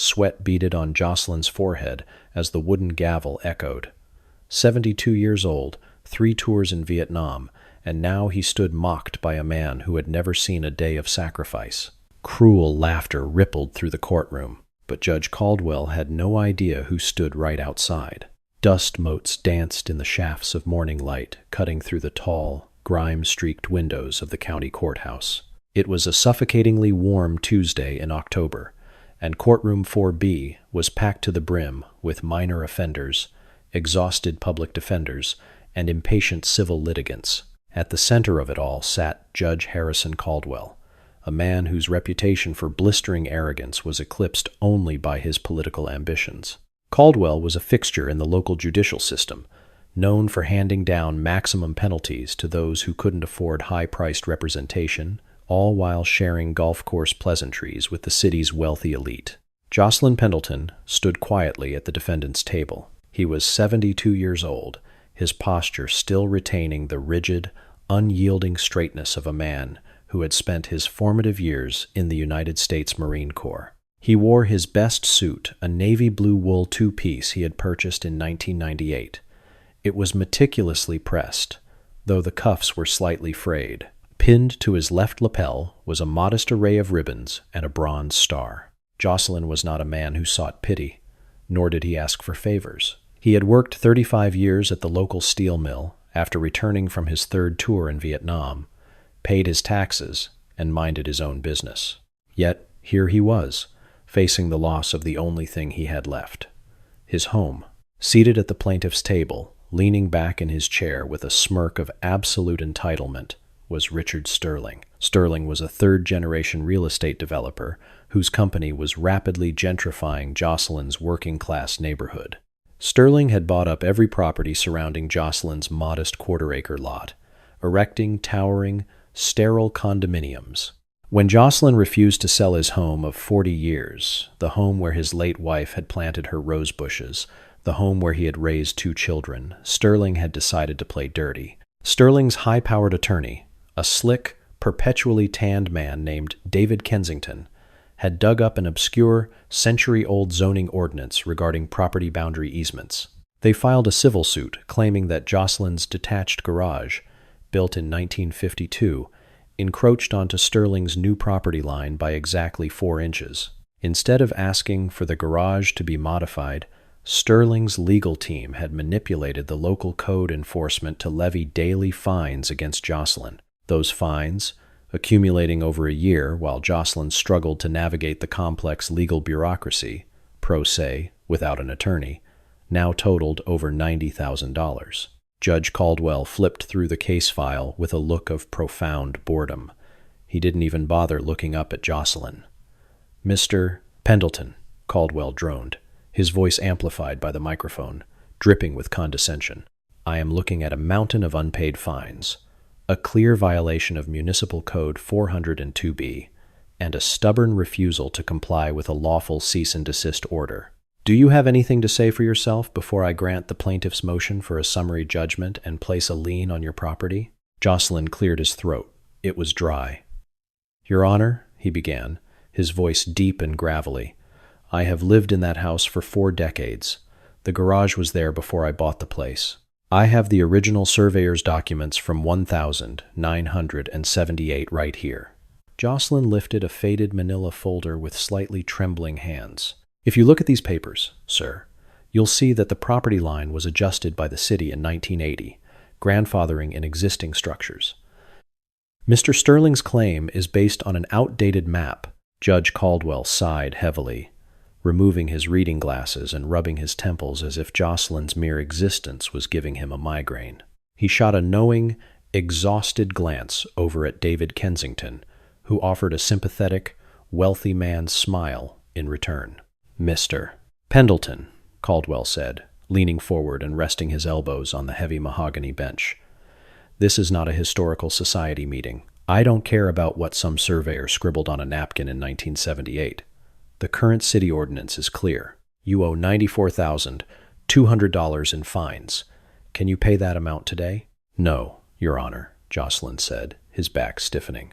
Sweat beaded on Jocelyn's forehead as the wooden gavel echoed. 72 years old, 3 tours in Vietnam, and now he stood mocked by a man who had never seen a day of sacrifice. Cruel laughter rippled through the courtroom, but Judge Caldwell had no idea who stood right outside. Dust motes danced in the shafts of morning light, cutting through the tall, grime-streaked windows of the county courthouse. It was a suffocatingly warm Tuesday in October, and Courtroom 4B was packed to the brim with minor offenders, exhausted public defenders, and impatient civil litigants. At the center of it all sat Judge Harrison Caldwell, a man whose reputation for blistering arrogance was eclipsed only by his political ambitions. Caldwell was a fixture in the local judicial system, known for handing down maximum penalties to those who couldn't afford high-priced representation, all while sharing golf course pleasantries with the city's wealthy elite. Jocelyn Pendleton stood quietly at the defendant's table. He was 72 years old, his posture still retaining the rigid, unyielding straightness of a man who had spent his formative years in the United States Marine Corps. He wore his best suit, a navy blue wool two-piece he had purchased in 1998. It was meticulously pressed, though the cuffs were slightly frayed. Pinned to his left lapel was a modest array of ribbons and a bronze star. Jocelyn was not a man who sought pity, nor did he ask for favors. He had worked 35 years at the local steel mill after returning from his 3rd tour in Vietnam, paid his taxes, and minded his own business. Yet here he was, facing the loss of the only thing he had left, his home. Seated at the plaintiff's table, leaning back in his chair with a smirk of absolute entitlement, was Richard Sterling. Sterling was a 3rd-generation real estate developer whose company was rapidly gentrifying Jocelyn's working-class neighborhood. Sterling had bought up every property surrounding Jocelyn's modest quarter-acre lot, erecting towering, sterile condominiums. When Jocelyn refused to sell his home of 40 years, the home where his late wife had planted her rose bushes, the home where he had raised 2 children, Sterling had decided to play dirty. Sterling's high-powered attorney, a slick, perpetually tanned man named David Kensington, had dug up an obscure, century-old zoning ordinance regarding property boundary easements. They filed a civil suit claiming that Jocelyn's detached garage, built in 1952, encroached onto Sterling's new property line by exactly 4 inches. Instead of asking for the garage to be modified, Sterling's legal team had manipulated the local code enforcement to levy daily fines against Jocelyn. Those fines, accumulating over a year while Jocelyn struggled to navigate the complex legal bureaucracy, pro se, without an attorney, now totaled over $90,000. Judge Caldwell flipped through the case file with a look of profound boredom. He didn't even bother looking up at Jocelyn. "Mr. Pendleton," Caldwell droned, his voice amplified by the microphone, dripping with condescension. "I am looking at a mountain of unpaid fines, a clear violation of Municipal Code 402B, and a stubborn refusal to comply with a lawful cease and desist order. Do you have anything to say for yourself before I grant the plaintiff's motion for a summary judgment and place a lien on your property?" Jocelyn cleared his throat. It was dry. "Your Honor," he began, his voice deep and gravelly, "I have lived in that house for 4 decades. The garage was there before I bought the place. I have the original surveyor's documents from 1978 right here." Jocelyn lifted a faded manila folder with slightly trembling hands. "If you look at these papers, sir, you'll see that the property line was adjusted by the city in 1980, grandfathering in existing structures. Mr. Sterling's claim is based on an outdated map." Judge Caldwell sighed heavily, removing his reading glasses and rubbing his temples as if Jocelyn's mere existence was giving him a migraine. He shot a knowing, exhausted glance over at David Kensington, who offered a sympathetic, wealthy man's smile in return. "Mr. Pendleton," Caldwell said, leaning forward and resting his elbows on the heavy mahogany bench. "This is not a historical society meeting. I don't care about what some surveyor scribbled on a napkin in 1978. The current city ordinance is clear. You owe $94,200 in fines. Can you pay that amount today?" "No, Your Honor," Jocelyn said, his back stiffening.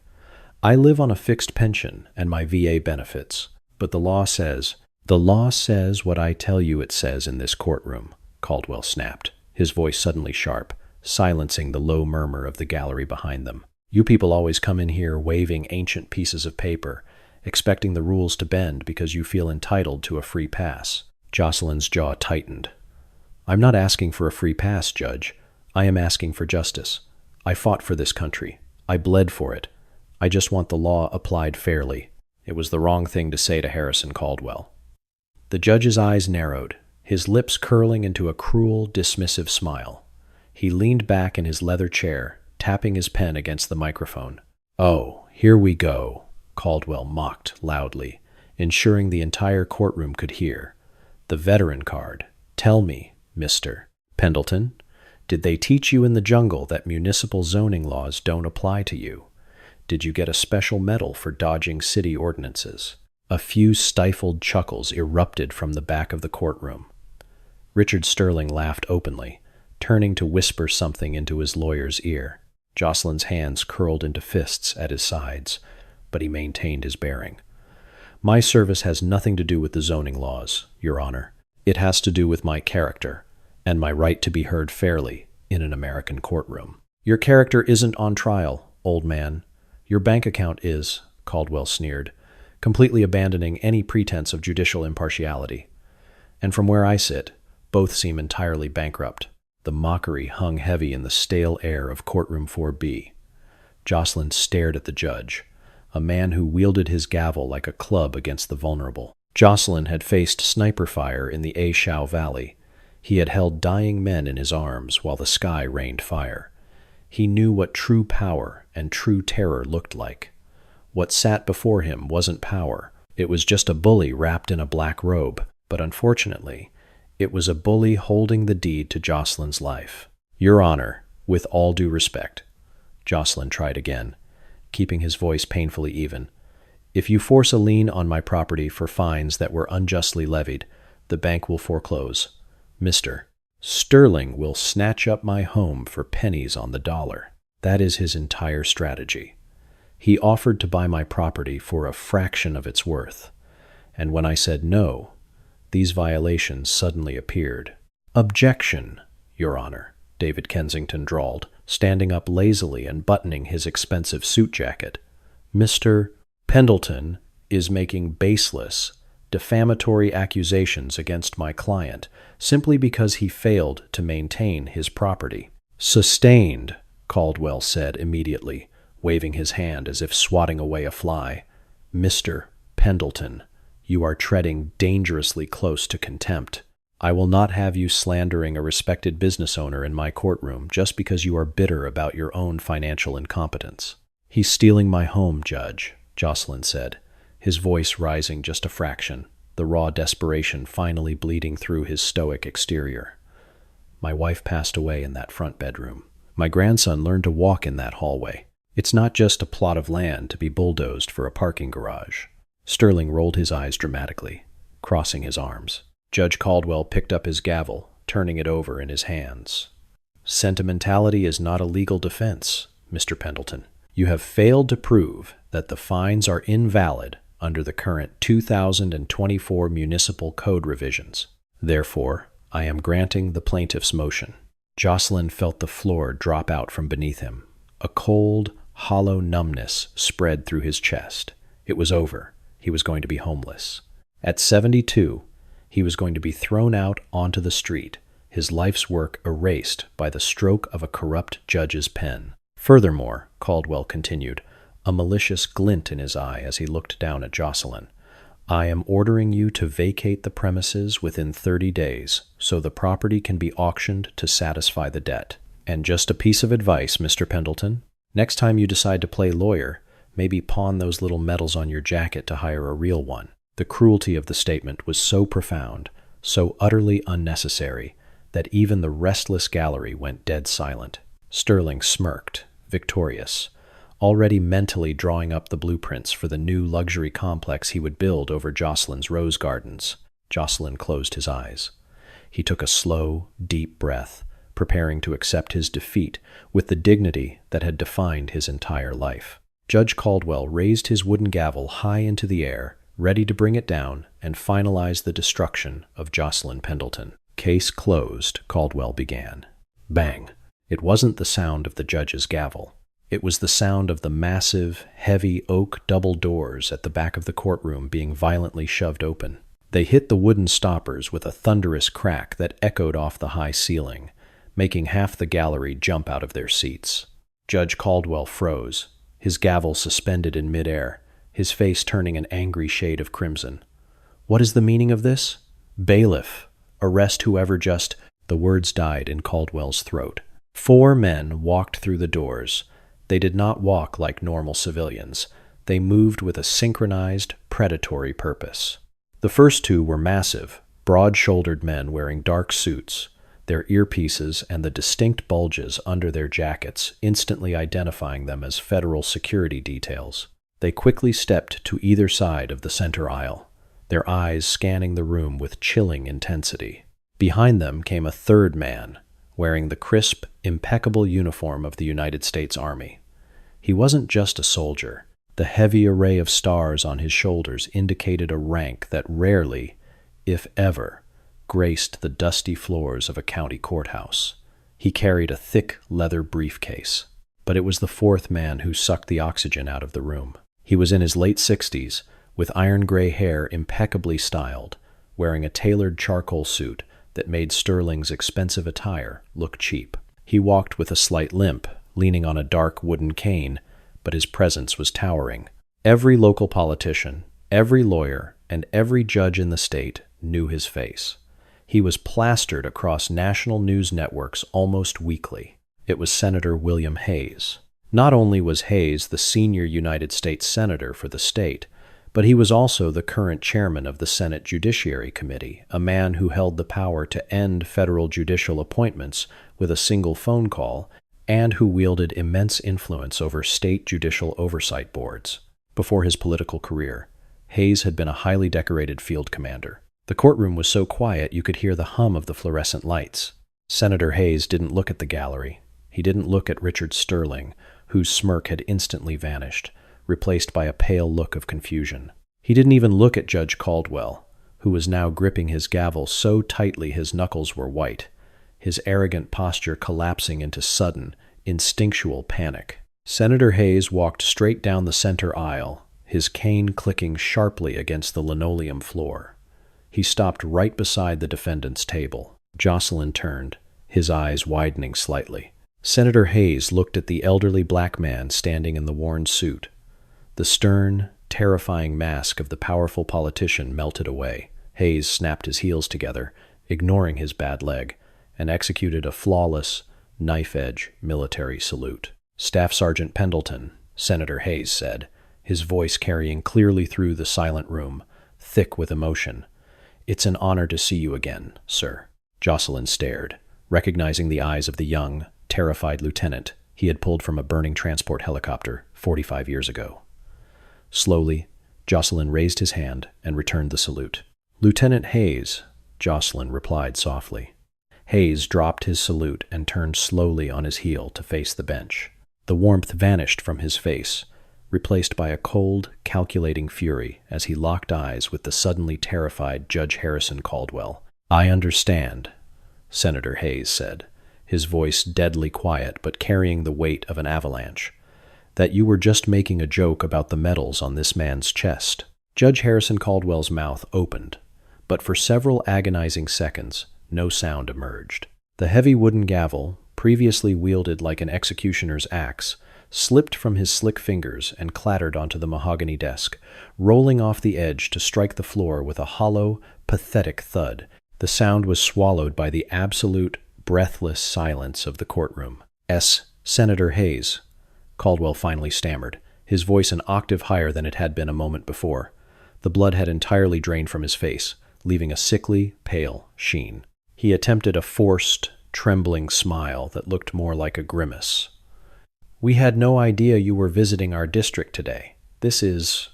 "I live on a fixed pension and my VA benefits, but the law says "The law says what I tell you it says in this courtroom," Caldwell snapped, his voice suddenly sharp, silencing the low murmur of the gallery behind them. "You people always come in here waving ancient pieces of paper, expecting the rules to bend because you feel entitled to a free pass." Jocelyn's jaw tightened. "I'm not asking for a free pass, Judge. I am asking for justice. I fought for this country. I bled for it. I just want the law applied fairly." It was the wrong thing to say to Harrison Caldwell. The judge's eyes narrowed, his lips curling into a cruel, dismissive smile. He leaned back in his leather chair, tapping his pen against the microphone. "Oh, here we go," Caldwell mocked loudly, ensuring the entire courtroom could hear. "The veteran card. Tell me, Mr. Pendleton, did they teach you in the jungle that municipal zoning laws don't apply to you? Did you get a special medal for dodging city ordinances?" A few stifled chuckles erupted from the back of the courtroom. Richard Sterling laughed openly, turning to whisper something into his lawyer's ear. Jocelyn's hands curled into fists at his sides, but he maintained his bearing. "My service has nothing to do with the zoning laws, Your Honor. It has to do with my character, and my right to be heard fairly in an American courtroom." "Your character isn't on trial, old man. Your bank account is," Caldwell sneered, completely abandoning any pretense of judicial impartiality. "And from where I sit, both seem entirely bankrupt." The mockery hung heavy in the stale air of courtroom 4B. Jocelyn stared at the judge, a man who wielded his gavel like a club against the vulnerable. Jocelyn had faced sniper fire in the A Shau Valley. He had held dying men in his arms while the sky rained fire. He knew what true power and true terror looked like. What sat before him wasn't power. It was just a bully wrapped in a black robe, but unfortunately, it was a bully holding the deed to Jocelyn's life. "Your Honor, with all due respect," Jocelyn tried again, keeping his voice painfully even. "If you force a lien on my property for fines that were unjustly levied, the bank will foreclose. Mr. Sterling will snatch up my home for pennies on the dollar." That is his entire strategy. He offered to buy my property for a fraction of its worth, and when I said no, these violations suddenly appeared. "Objection, Your Honor," David Kensington drawled, standing up lazily and buttoning his expensive suit jacket. "Mr. Pendleton is making baseless, defamatory accusations against my client simply because he failed to maintain his property." "Sustained," Caldwell said immediately, waving his hand as if swatting away a fly. "Mr. Pendleton, you are treading dangerously close to contempt. I will not have you slandering a respected business owner in my courtroom just because you are bitter about your own financial incompetence." "He's stealing my home, Judge," Jocelyn said, his voice rising just a fraction, the raw desperation finally bleeding through his stoic exterior. "My wife passed away in that front bedroom. My grandson learned to walk in that hallway. It's not just a plot of land to be bulldozed for a parking garage." Sterling rolled his eyes dramatically, crossing his arms. Judge Caldwell picked up his gavel, turning it over in his hands. "Sentimentality is not a legal defense, Mr. Pendleton. You have failed to prove that the fines are invalid under the current 2024 municipal code revisions. Therefore, I am granting the plaintiff's motion." Jocelyn felt the floor drop out from beneath him. A cold, hollow numbness spread through his chest. It was over. He was going to be homeless. At 72, he was going to be thrown out onto the street, his life's work erased by the stroke of a corrupt judge's pen. Furthermore, Caldwell continued, a malicious glint in his eye as he looked down at Jocelyn, "I am ordering you to vacate the premises within 30 days, so the property can be auctioned to satisfy the debt. And just a piece of advice, Mr. Pendleton. Next time you decide to play lawyer, maybe pawn those little medals on your jacket to hire a real one." The cruelty of the statement was so profound, so utterly unnecessary, that even the restless gallery went dead silent. Sterling smirked, victorious, already mentally drawing up the blueprints for the new luxury complex he would build over Jocelyn's rose gardens. Jocelyn closed his eyes. He took a slow, deep breath, preparing to accept his defeat with the dignity that had defined his entire life. Judge Caldwell raised his wooden gavel high into the air, ready to bring it down and finalize the destruction of Jocelyn Pendleton. "Case closed," Caldwell began. Bang! It wasn't the sound of the judge's gavel. It was the sound of the massive, heavy oak double doors at the back of the courtroom being violently shoved open. They hit the wooden stoppers with a thunderous crack that echoed off the high ceiling, making half the gallery jump out of their seats. Judge Caldwell froze, his gavel suspended in midair, his face turning an angry shade of crimson. "What is the meaning of this? Bailiff, arrest whoever just—" The words died in Caldwell's throat. 4 men walked through the doors. They did not walk like normal civilians. They moved with a synchronized, predatory purpose. The first 2 were massive, broad-shouldered men wearing dark suits, their earpieces and the distinct bulges under their jackets instantly identifying them as federal security details. They quickly stepped to either side of the center aisle, their eyes scanning the room with chilling intensity. Behind them came a 3rd man, wearing the crisp, impeccable uniform of the United States Army. He wasn't just a soldier. The heavy array of stars on his shoulders indicated a rank that rarely, if ever, graced the dusty floors of a county courthouse. He carried a thick leather briefcase, but it was the 4th man who sucked the oxygen out of the room. He was in his late 60s, with iron-gray hair impeccably styled, wearing a tailored charcoal suit that made Sterling's expensive attire look cheap. He walked with a slight limp, leaning on a dark wooden cane, but his presence was towering. Every local politician, every lawyer, and every judge in the state knew his face. He was plastered across national news networks almost weekly. It was Senator William Hayes. Not only was Hayes the senior United States Senator for the state, but he was also the current chairman of the Senate Judiciary Committee, a man who held the power to end federal judicial appointments with a single phone call, and who wielded immense influence over state judicial oversight boards. Before his political career, Hayes had been a highly decorated field commander. The courtroom was so quiet you could hear the hum of the fluorescent lights. Senator Hayes didn't look at the gallery. He didn't look at Richard Sterling, whose smirk had instantly vanished, replaced by a pale look of confusion. He didn't even look at Judge Caldwell, who was now gripping his gavel so tightly his knuckles were white, his arrogant posture collapsing into sudden, instinctual panic. Senator Hayes walked straight down the center aisle, his cane clicking sharply against the linoleum floor. He stopped right beside the defendant's table. Jocelyn turned, his eyes widening slightly. Senator Hayes looked at the elderly black man standing in the worn suit. The stern, terrifying mask of the powerful politician melted away. Hayes snapped his heels together, ignoring his bad leg, and executed a flawless, knife-edge military salute. "Staff Sergeant Pendleton," Senator Hayes said, his voice carrying clearly through the silent room, thick with emotion. "It's an honor to see you again, sir." Jocelyn stared, recognizing the eyes of the young, terrified lieutenant he had pulled from a burning transport helicopter 45 years ago. Slowly, Jocelyn raised his hand and returned the salute. "Lieutenant Hayes," Jocelyn replied softly. Hayes dropped his salute and turned slowly on his heel to face the bench. The warmth vanished from his face, replaced by a cold, calculating fury as he locked eyes with the suddenly terrified Judge Harrison Caldwell. "I understand," Senator Hayes said, his voice deadly quiet but carrying the weight of an avalanche, "that you were just making a joke about the medals on this man's chest." Judge Harrison Caldwell's mouth opened, but for several agonizing seconds, no sound emerged. The heavy wooden gavel, previously wielded like an executioner's axe, slipped from his slick fingers and clattered onto the mahogany desk, rolling off the edge to strike the floor with a hollow, pathetic thud. The sound was swallowed by the absolute, breathless silence of the courtroom. Senator Hayes," Caldwell finally stammered, his voice an octave higher than it had been a moment before. The blood had entirely drained from his face, leaving a sickly, pale sheen. He attempted a forced, trembling smile that looked more like a grimace. "We had no idea you were visiting our district today. This is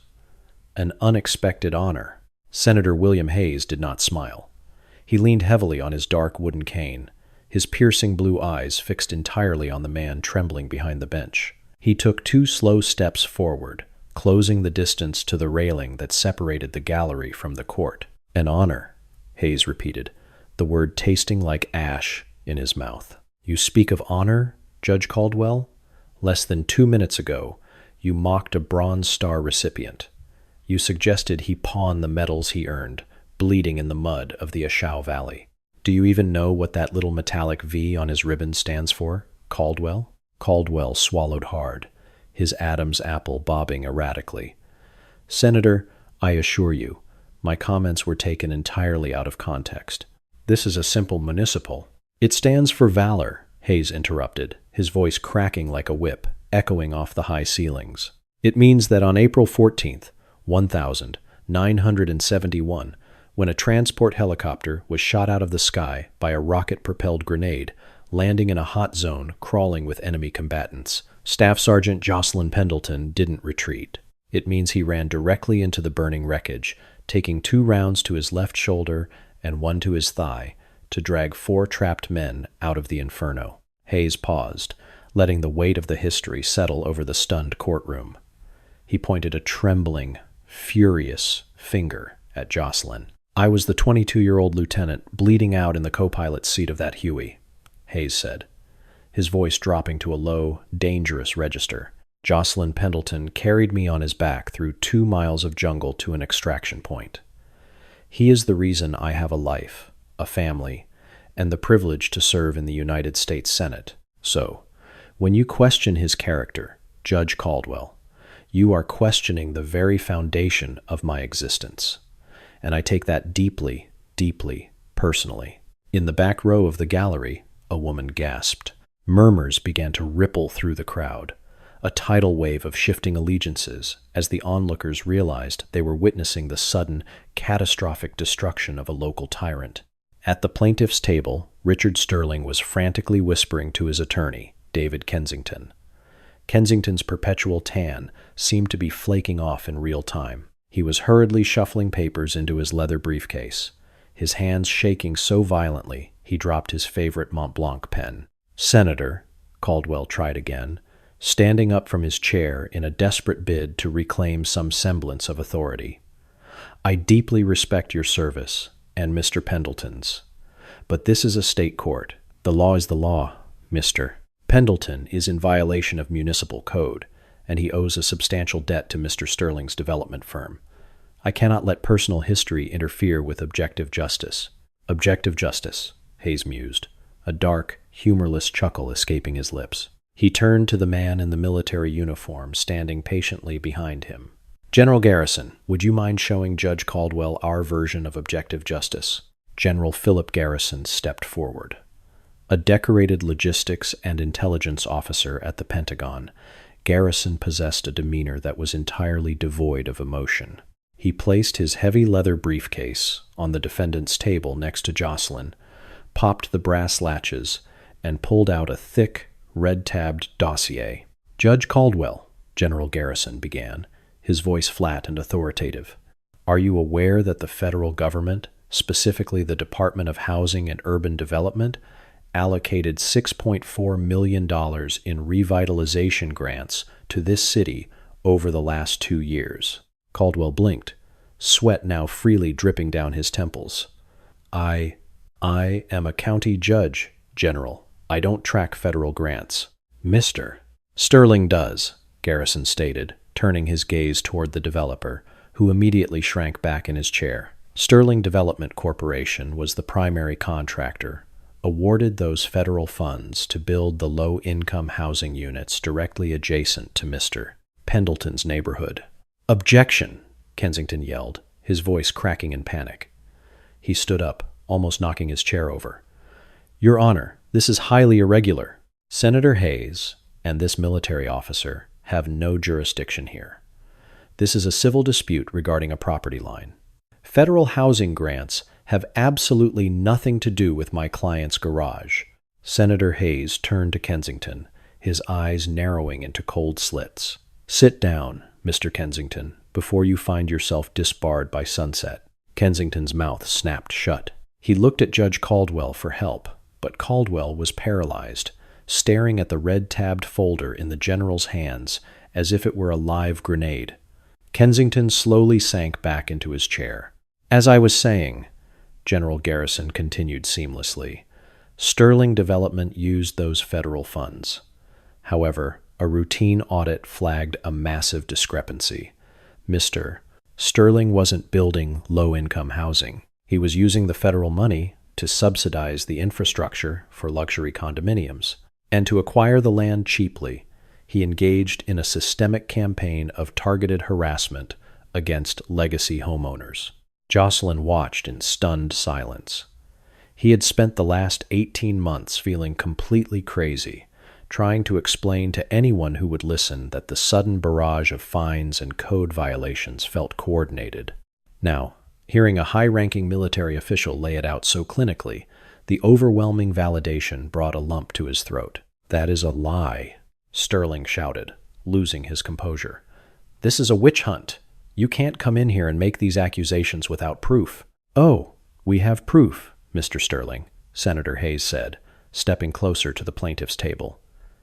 an unexpected honor." Senator William Hayes did not smile. He leaned heavily on his dark wooden cane, his piercing blue eyes fixed entirely on the man trembling behind the bench. He took 2 slow steps forward, closing the distance to the railing that separated the gallery from the court. An honor, Hayes repeated, the word tasting like ash in his mouth. You speak of honor, Judge Caldwell? Less than 2 minutes ago, you mocked a Bronze Star recipient. You suggested he pawn the medals he earned, bleeding in the mud of the Ashau Valley. Do you even know what that little metallic V on his ribbon stands for, Caldwell? Caldwell swallowed hard, his Adam's apple bobbing erratically. Senator, I assure you, my comments were taken entirely out of context. This is a simple municipal. It stands for valor, Hayes interrupted, his voice cracking like a whip, echoing off the high ceilings. It means that on April 14th, 1971, when a transport helicopter was shot out of the sky by a rocket-propelled grenade, landing in a hot zone crawling with enemy combatants, Staff Sergeant Jocelyn Pendleton didn't retreat. It means he ran directly into the burning wreckage, taking 2 rounds to his left shoulder and 1 to his thigh, to drag 4 trapped men out of the inferno. Hayes paused, letting the weight of the history settle over the stunned courtroom. He pointed a trembling, furious finger at Jocelyn. I was the 22-year-old lieutenant bleeding out in the co-pilot's seat of that Huey, Hayes said, his voice dropping to a low, dangerous register. Jocelyn Pendleton carried me on his back through 2 miles of jungle to an extraction point. He is the reason I have a life, a family, and the privilege to serve in the United States Senate. So, when you question his character, Judge Caldwell, you are questioning the very foundation of my existence. And I take that deeply, deeply personally. In the back row of the gallery, a woman gasped. Murmurs began to ripple through the crowd, a tidal wave of shifting allegiances as the onlookers realized they were witnessing the sudden, catastrophic destruction of a local tyrant. At the plaintiff's table, Richard Sterling was frantically whispering to his attorney, David Kensington. Kensington's perpetual tan seemed to be flaking off in real time. He was hurriedly shuffling papers into his leather briefcase, his hands shaking so violently he dropped his favorite Montblanc pen. Senator, Caldwell tried again, standing up from his chair in a desperate bid to reclaim some semblance of authority. I deeply respect your service, and Mr. Pendleton's. But this is a state court. The law is the law, Mr. Pendleton is in violation of municipal code, and he owes a substantial debt to Mr. Sterling's development firm. I cannot let personal history interfere with objective justice. Objective justice, Hayes mused, a dark, humorless chuckle escaping his lips. He turned to the man in the military uniform standing patiently behind him. General Garrison, would you mind showing Judge Caldwell our version of objective justice? General Philip Garrison stepped forward. A decorated logistics and intelligence officer at the Pentagon, Garrison possessed a demeanor that was entirely devoid of emotion. He placed his heavy leather briefcase on the defendant's table next to Jocelyn, popped the brass latches, and pulled out a thick, red-tabbed dossier. Judge Caldwell, General Garrison began, his voice flat and authoritative. Are you aware that the federal government, specifically the Department of Housing and Urban Development, allocated $6.4 million in revitalization grants to this city over the last 2 years? Caldwell blinked, sweat now freely dripping down his temples. I am a county judge, General. I don't track federal grants. Mr. Sterling does, Garrison stated, turning his gaze toward the developer, who immediately shrank back in his chair. Sterling Development Corporation was the primary contractor, awarded those federal funds to build the low-income housing units directly adjacent to Mr. Pendleton's neighborhood. Objection, Kensington yelled, his voice cracking in panic. He stood up, almost knocking his chair over. Your Honor, this is highly irregular. Senator Hayes and this military officer have no jurisdiction here. This is a civil dispute regarding a property line. Federal housing grants have absolutely nothing to do with my client's garage. Senator Hayes turned to Kensington, his eyes narrowing into cold slits. Sit down, Mr. Kensington, before you find yourself disbarred by sunset. Kensington's mouth snapped shut. He looked at Judge Caldwell for help, but Caldwell was paralyzed, staring at the red-tabbed folder in the general's hands as if it were a live grenade. Kensington slowly sank back into his chair. As I was saying, General Garrison continued seamlessly, Sterling Development used those federal funds. However, a routine audit flagged a massive discrepancy. Mr. Sterling wasn't building low-income housing. He was using the federal money to subsidize the infrastructure for luxury condominiums. And to acquire the land cheaply, he engaged in a systemic campaign of targeted harassment against legacy homeowners. Jocelyn watched in stunned silence. He had spent the last 18 months feeling completely crazy, trying to explain to anyone who would listen that the sudden barrage of fines and code violations felt coordinated. Now, hearing a high-ranking military official lay it out so clinically, the overwhelming validation brought a lump to his throat. "That is a lie," Sterling shouted, losing his composure. "This is a witch hunt. You can't come in here and make these accusations without proof." "Oh, we have proof, Mr. Sterling," Senator Hayes said, stepping closer to the plaintiff's table.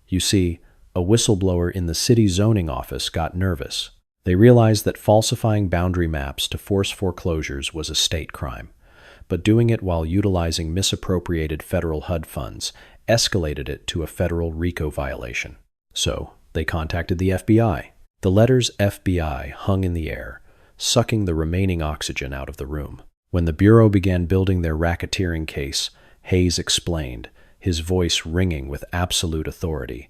"You see, a whistleblower in the city zoning office got nervous. They realized that falsifying boundary maps to force foreclosures was a state crime, but doing it while utilizing misappropriated federal HUD funds escalated it to a federal RICO violation. So they contacted the FBI. The letters FBI hung in the air, sucking the remaining oxygen out of the room. When the Bureau began building their racketeering case, Hayes explained, his voice ringing with absolute authority.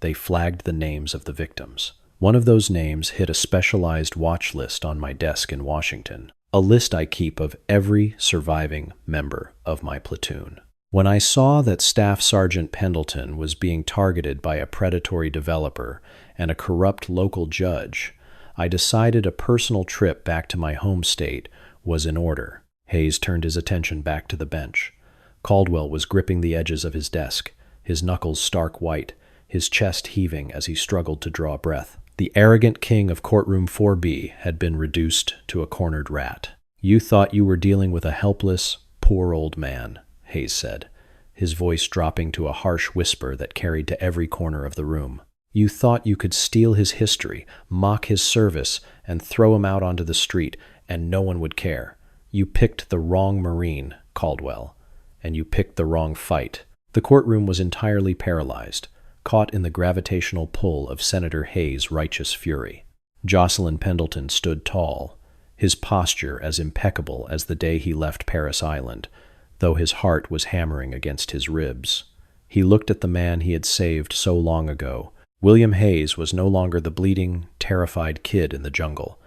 They flagged the names of the victims. One of those names hit a specialized watch list on my desk in Washington, a list I keep of every surviving member of my platoon. When I saw that Staff Sergeant Pendleton was being targeted by a predatory developer and a corrupt local judge, I decided a personal trip back to my home state was in order. Hayes turned his attention back to the bench. Caldwell was gripping the edges of his desk, his knuckles stark white, his chest heaving as he struggled to draw breath. The arrogant king of courtroom 4B had been reduced to a cornered rat. "You thought you were dealing with a helpless, poor old man," Hayes said, his voice dropping to a harsh whisper that carried to every corner of the room. "You thought you could steal his history, mock his service, and throw him out onto the street, and no one would care. You picked the wrong Marine, Caldwell, and you picked the wrong fight." The courtroom was entirely paralyzed, caught in the gravitational pull of Senator Hayes' righteous fury. Jocelyn Pendleton stood tall, his posture as impeccable as the day he left Paris Island, though his heart was hammering against his ribs. He looked at the man he had saved so long ago. William Hayes was no longer the bleeding, terrified kid in the jungle.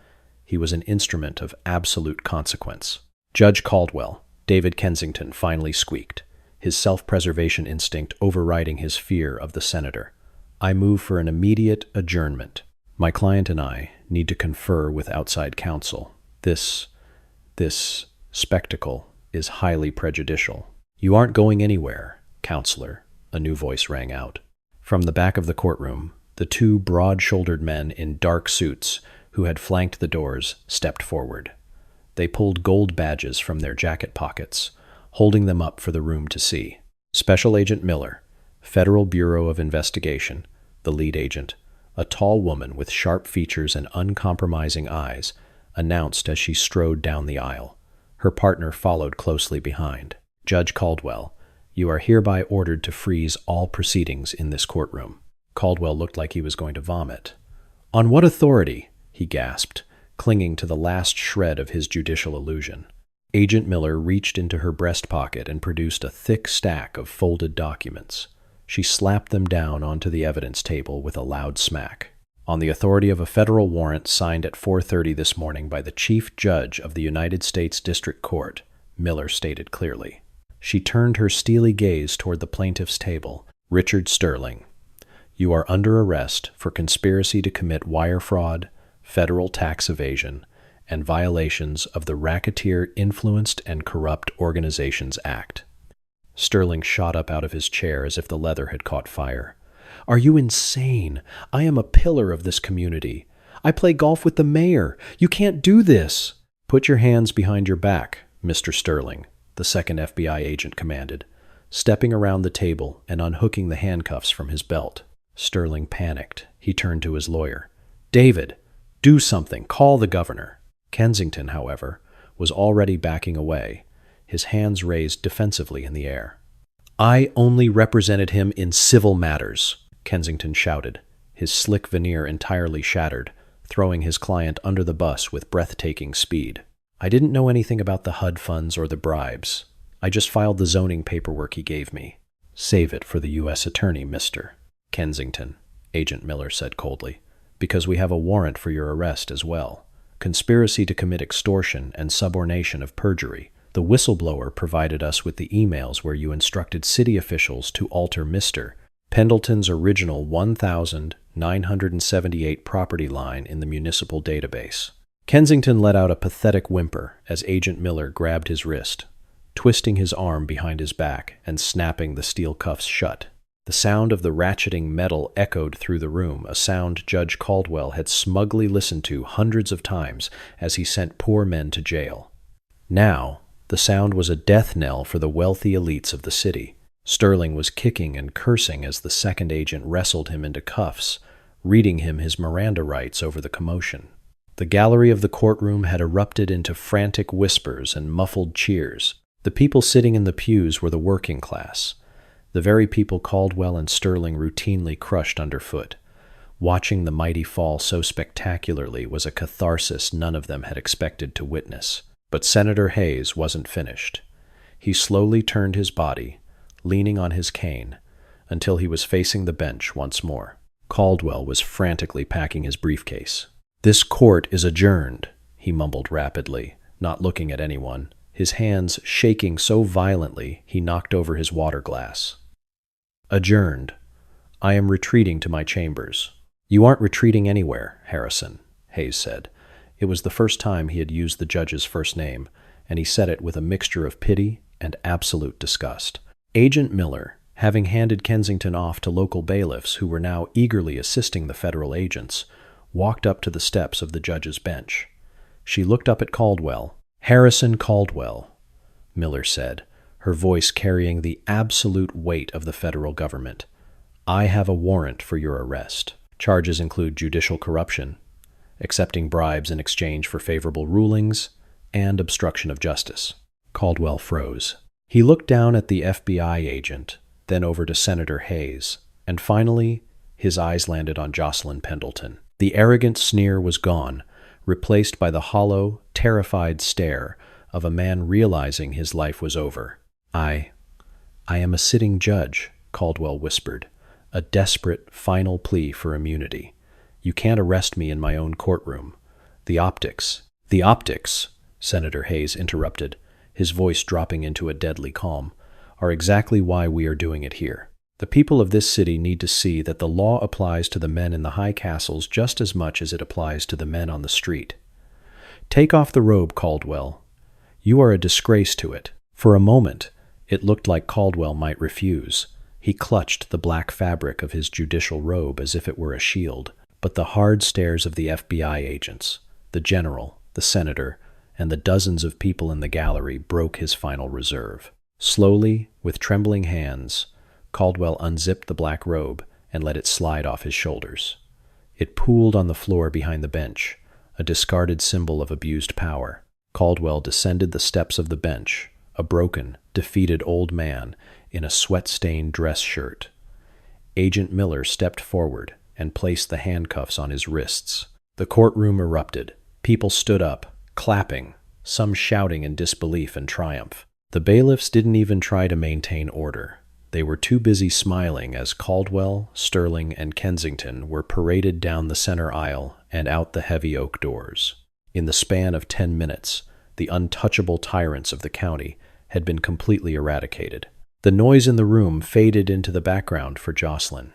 He was an instrument of absolute consequence. "Judge Caldwell," David Kensington finally squeaked, his self-preservation instinct overriding his fear of the senator. "I move for an immediate adjournment. My client and I need to confer with outside counsel. This spectacle is highly prejudicial." "You aren't going anywhere, counselor," a new voice rang out. From the back of the courtroom, the two broad-shouldered men in dark suits who had flanked the doors stepped forward. They pulled gold badges from their jacket pockets, holding them up for the room to see. Special Agent Miller, Federal Bureau of Investigation, the lead agent, a tall woman with sharp features and uncompromising eyes, announced as she strode down the aisle. Her partner followed closely behind. "Judge Caldwell, you are hereby ordered to freeze all proceedings in this courtroom." Caldwell looked like he was going to vomit. "On what authority?" he gasped, clinging to the last shred of his judicial illusion. Agent Miller reached into her breast pocket and produced a thick stack of folded documents. She slapped them down onto the evidence table with a loud smack. "On the authority of a federal warrant signed at 4:30 this morning by the Chief Judge of the United States District Court," Miller stated clearly. She turned her steely gaze toward the plaintiff's table. "Richard Sterling, you are under arrest for conspiracy to commit wire fraud, federal tax evasion, and violations of the Racketeer Influenced and Corrupt Organizations Act." Sterling shot up out of his chair as if the leather had caught fire. "Are you insane? I am a pillar of this community. I play golf with the mayor. You can't do this." "Put your hands behind your back, Mr. Sterling," the second FBI agent commanded, stepping around the table and unhooking the handcuffs from his belt. Sterling panicked. He turned to his lawyer. "David, Do something. Call the governor. Kensington, however, was already backing away, his hands raised defensively in the air. I only represented him in civil matters, Kensington shouted, his slick veneer entirely shattered, throwing his client under the bus with breathtaking speed. I didn't know anything about the HUD funds or the bribes. I just filed the zoning paperwork he gave me. Save it for the U.S. Attorney, Mr. Kensington, Agent Miller said coldly, because we have a warrant for your arrest as well. Conspiracy to commit extortion and subornation of perjury. The whistleblower provided us with the emails where you instructed city officials to alter Mr. Pendleton's original 1,978 property line in the municipal database. Kensington let out a pathetic whimper as Agent Miller grabbed his wrist, twisting his arm behind his back and snapping the steel cuffs shut. The sound of the ratcheting metal echoed through the room, a sound Judge Caldwell had smugly listened to hundreds of times as he sent poor men to jail. Now, the sound was a death knell for the wealthy elites of the city. Sterling was kicking and cursing as the second agent wrestled him into cuffs, reading him his Miranda rights over the commotion. The gallery of the courtroom had erupted into frantic whispers and muffled cheers. The people sitting in the pews were the working class, the very people Caldwell and Sterling routinely crushed underfoot. Watching the mighty fall so spectacularly was a catharsis none of them had expected to witness. But Senator Hayes wasn't finished. He slowly turned his body, leaning on his cane, until he was facing the bench once more. Caldwell was frantically packing his briefcase. "This court is adjourned," he mumbled rapidly, not looking at anyone, his hands shaking so violently he knocked over his water glass. "Adjourned. I am retreating to my chambers." "You aren't retreating anywhere, Harrison," Hayes said. It was the first time he had used the judge's first name, and he said it with a mixture of pity and absolute disgust. Agent Miller, having handed Kensington off to local bailiffs who were now eagerly assisting the federal agents, walked up to the steps of the judge's bench. She looked up at Caldwell. "Harrison Caldwell," Miller said, her voice carrying the absolute weight of the federal government. "I have a warrant for your arrest. Charges include judicial corruption, accepting bribes in exchange for favorable rulings, and obstruction of justice." Caldwell froze. He looked down at the FBI agent, then over to Senator Hayes, and finally his eyes landed on Jocelyn Pendleton. The arrogant sneer was gone, replaced by the hollow, terrified stare of a man realizing his life was over. I am a sitting judge," Caldwell whispered, a desperate, final plea for immunity. "You can't arrest me in my own courtroom. The optics," Senator Hayes interrupted, his voice dropping into a deadly calm, "are exactly why we are doing it here. The people of this city need to see that the law applies to the men in the high castles just as much as it applies to the men on the street. Take off the robe, Caldwell. You are a disgrace to it." For a moment, it looked like Caldwell might refuse. He clutched the black fabric of his judicial robe as if it were a shield. But the hard stares of the FBI agents, the general, the senator, and the dozens of people in the gallery broke his final reserve. Slowly, with trembling hands, Caldwell unzipped the black robe and let it slide off his shoulders. It pooled on the floor behind the bench, a discarded symbol of abused power. Caldwell descended the steps of the bench, a broken, defeated old man in a sweat-stained dress shirt. Agent Miller stepped forward and placed the handcuffs on his wrists. The courtroom erupted. People stood up, clapping, some shouting in disbelief and triumph. The bailiffs didn't even try to maintain order. They were too busy smiling as Caldwell, Sterling, and Kensington were paraded down the center aisle and out the heavy oak doors. In the span of 10 minutes, the untouchable tyrants of the county had been completely eradicated. The noise in the room faded into the background for Jocelyn.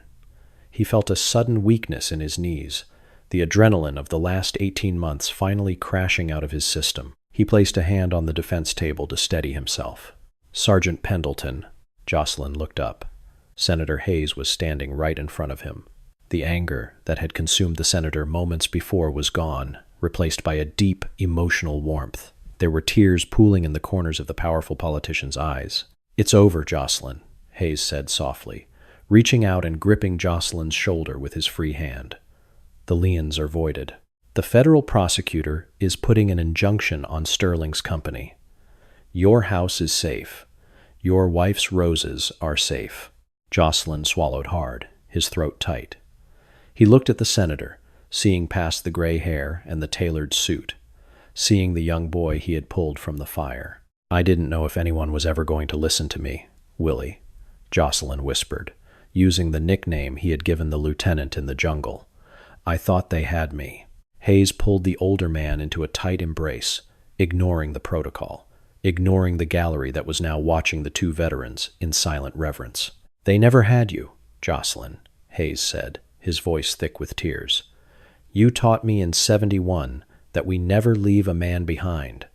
He felt a sudden weakness in his knees, the adrenaline of the last 18 months finally crashing out of his system. He placed a hand on the defense table to steady himself. "Sergeant Pendleton." Jocelyn looked up. Senator Hayes was standing right in front of him. The anger that had consumed the senator moments before was gone, replaced by a deep, emotional warmth. There were tears pooling in the corners of the powerful politician's eyes. "It's over, Jocelyn," Hayes said softly, reaching out and gripping Jocelyn's shoulder with his free hand. "The liens are voided." The federal prosecutor is putting an injunction on Sterling's company. Your house is safe. Your wife's roses are safe. Jocelyn swallowed hard, his throat tight. He looked at the senator, seeing past the gray hair and the tailored suit, seeing the young boy he had pulled from the fire. I didn't know if anyone was ever going to listen to me, Willie, Jocelyn whispered, using the nickname he had given the lieutenant in the jungle. I thought they had me. Hayes pulled the older man into a tight embrace, ignoring the protocol, ignoring the gallery that was now watching the two veterans in silent reverence. They never had you, Jocelyn, Hayes said, his voice thick with tears. You taught me in 71 that we never leave a man behind.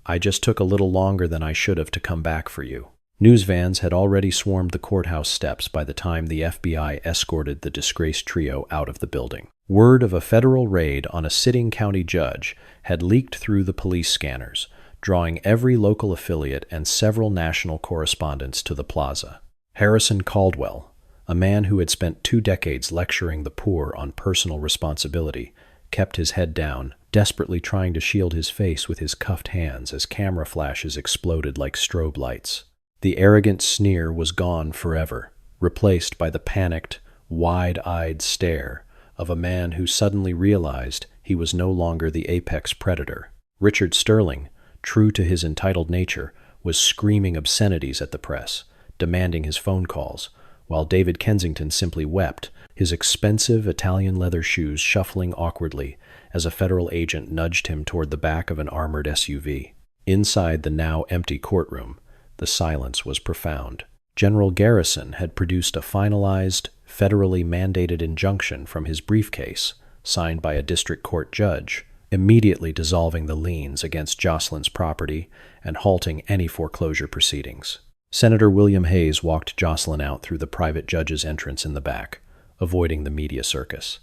I just took a little longer than I should have to come back for you. News vans had already swarmed the courthouse steps by the time the FBI escorted the disgraced trio out of the building. Word of a federal raid on a sitting county judge had leaked through the police scanners, drawing every local affiliate and several national correspondents to the plaza. Harrison Caldwell, a man who had spent 2 decades lecturing the poor on personal responsibility, kept his head down, desperately trying to shield his face with his cuffed hands as camera flashes exploded like strobe lights. The arrogant sneer was gone forever, replaced by the panicked, wide-eyed stare of a man who suddenly realized he was no longer the apex predator. Richard Sterling, true to his entitled nature, was screaming obscenities at the press, demanding his phone calls, while David Kensington simply wept, his expensive Italian leather shoes shuffling awkwardly as a federal agent nudged him toward the back of an armored SUV. Inside the now empty courtroom, the silence was profound. General Garrison had produced a finalized, federally mandated injunction from his briefcase, signed by a district court judge, immediately dissolving the liens against Jocelyn's property and halting any foreclosure proceedings. Senator William Hayes walked Jocelyn out through the private judge's entrance in the back, avoiding the media circus.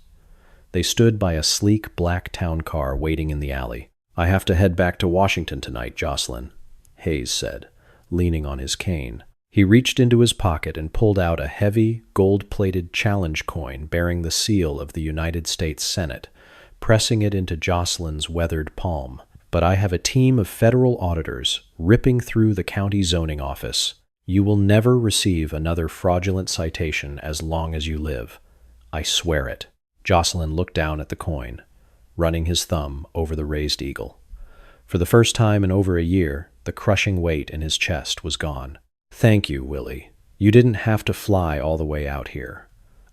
They stood by a sleek black town car waiting in the alley. I have to head back to Washington tonight, Jocelyn, Hayes said, leaning on his cane. He reached into his pocket and pulled out a heavy, gold-plated challenge coin bearing the seal of the United States Senate, pressing it into Jocelyn's weathered palm. But I have a team of federal auditors ripping through the county zoning office. You will never receive another fraudulent citation as long as you live. I swear it. Jocelyn looked down at the coin, running his thumb over the raised eagle. For the first time in over a year, the crushing weight in his chest was gone. Thank you, Willie. You didn't have to fly all the way out here.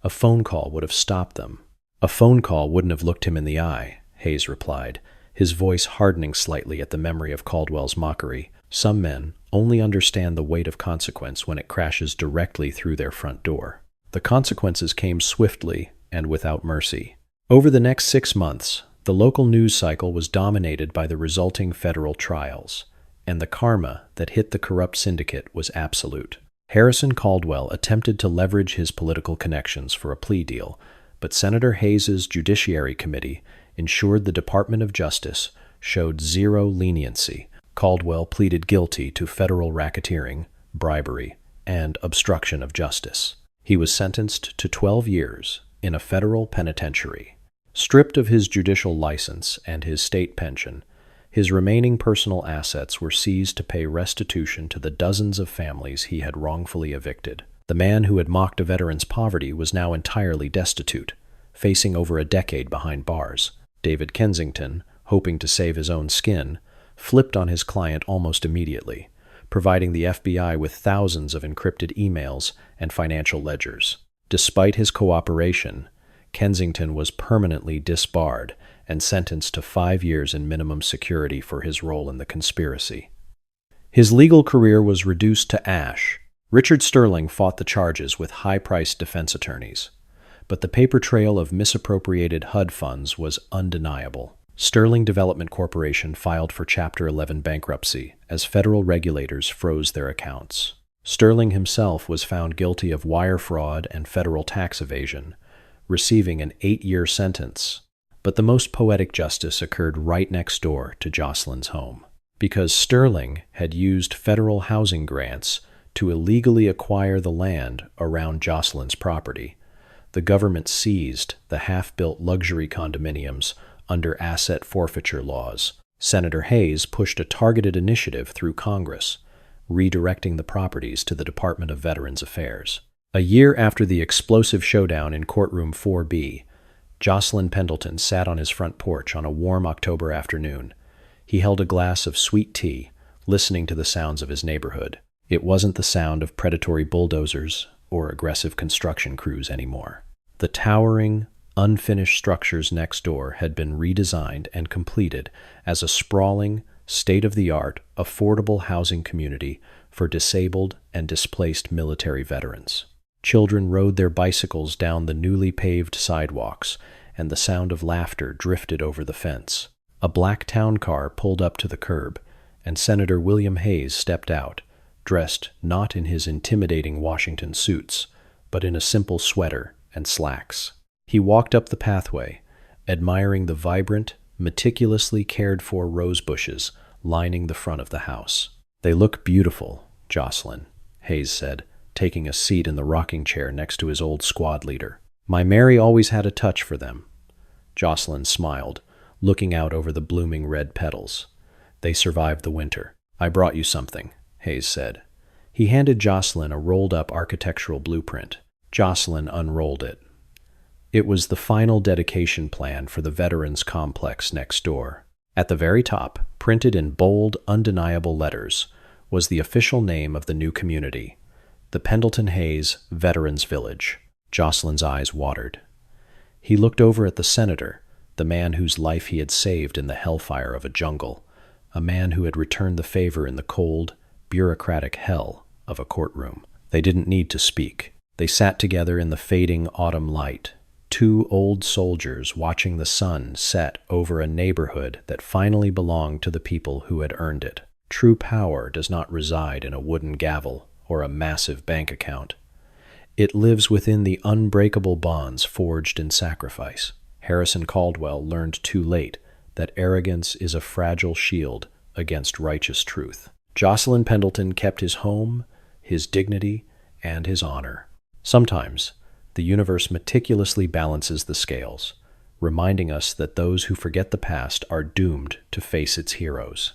A phone call would have stopped them. A phone call wouldn't have looked him in the eye, Hayes replied, his voice hardening slightly at the memory of Caldwell's mockery. Some men only understand the weight of consequence when it crashes directly through their front door. The consequences came swiftly and without mercy. Over the next 6 months, the local news cycle was dominated by the resulting federal trials, and the karma that hit the corrupt syndicate was absolute. Harrison Caldwell attempted to leverage his political connections for a plea deal, but Senator Hayes's Judiciary Committee ensured the Department of Justice showed zero leniency. Caldwell pleaded guilty to federal racketeering, bribery, and obstruction of justice. He was sentenced to 12 years in a federal penitentiary. Stripped of his judicial license and his state pension, his remaining personal assets were seized to pay restitution to the dozens of families he had wrongfully evicted. The man who had mocked a veteran's poverty was now entirely destitute, facing over a decade behind bars. David Kensington, hoping to save his own skin, flipped on his client almost immediately, providing the FBI with thousands of encrypted emails and financial ledgers. Despite his cooperation, Kensington was permanently disbarred and sentenced to 5 years in minimum security for his role in the conspiracy. His legal career was reduced to ash. Richard Sterling fought the charges with high-priced defense attorneys, but the paper trail of misappropriated HUD funds was undeniable. Sterling Development Corporation filed for Chapter 11 bankruptcy as federal regulators froze their accounts. Sterling himself was found guilty of wire fraud and federal tax evasion, receiving an 8-year sentence. But the most poetic justice occurred right next door to Jocelyn's home. Because Sterling had used federal housing grants to illegally acquire the land around Jocelyn's property, the government seized the half-built luxury condominiums under asset forfeiture laws. Senator Hayes pushed a targeted initiative through Congress, redirecting the properties to the Department of Veterans Affairs. A year after the explosive showdown in courtroom 4B, Jocelyn Pendleton sat on his front porch on a warm October afternoon. He held a glass of sweet tea, listening to the sounds of his neighborhood. It wasn't the sound of predatory bulldozers or aggressive construction crews anymore. The towering, unfinished structures next door had been redesigned and completed as a sprawling, state-of-the-art, affordable housing community for disabled and displaced military veterans. Children rode their bicycles down the newly paved sidewalks, and the sound of laughter drifted over the fence. A black town car pulled up to the curb, and Senator William Hayes stepped out, dressed not in his intimidating Washington suits, but in a simple sweater and slacks. He walked up the pathway, admiring the vibrant, meticulously cared-for rose bushes lining the front of the house. "They look beautiful, Jocelyn," Hayes said, taking a seat in the rocking chair next to his old squad leader. "My Mary always had a touch for them." Jocelyn smiled, looking out over the blooming red petals. "They survived the winter. I brought you something," Hayes said. He handed Jocelyn a rolled-up architectural blueprint. Jocelyn unrolled it. It was the final dedication plan for the Veterans Complex next door. At the very top, printed in bold, undeniable letters, was the official name of the new community, the Pendleton Hayes Veterans Village. Jocelyn's eyes watered. He looked over at the senator, the man whose life he had saved in the hellfire of a jungle, a man who had returned the favor in the cold, bureaucratic hell of a courtroom. They didn't need to speak. They sat together in the fading autumn light, two old soldiers watching the sun set over a neighborhood that finally belonged to the people who had earned it. True power does not reside in a wooden gavel or a massive bank account. It lives within the unbreakable bonds forged in sacrifice. Harrison Caldwell learned too late that arrogance is a fragile shield against righteous truth. Jocelyn Pendleton kept his home, his dignity, and his honor. Sometimes, the universe meticulously balances the scales, reminding us that those who forget the past are doomed to face its heroes.